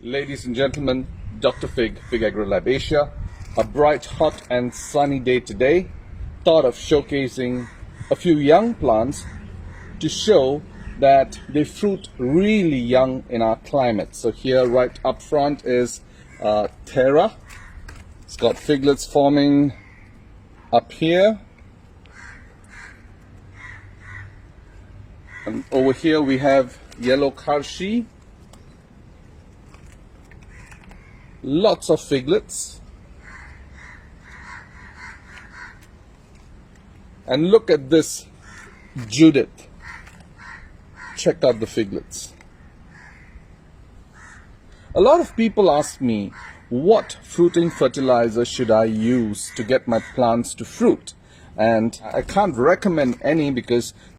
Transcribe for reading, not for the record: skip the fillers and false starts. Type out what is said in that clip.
Ladies and gentlemen, Dr. Fig Agro Lab Asia. A bright, hot and sunny day today. Thought of showcasing a few young plants to show that they fruit really young in our climate. So here right up front is Terra. It's got figlets forming up here. And over here we have yellow karshi. Lots of figlets. And look at this Judith. Check out the figlets. A lot of people ask me, what fruiting fertilizer should I use to get my plants to fruit? And I can't recommend any because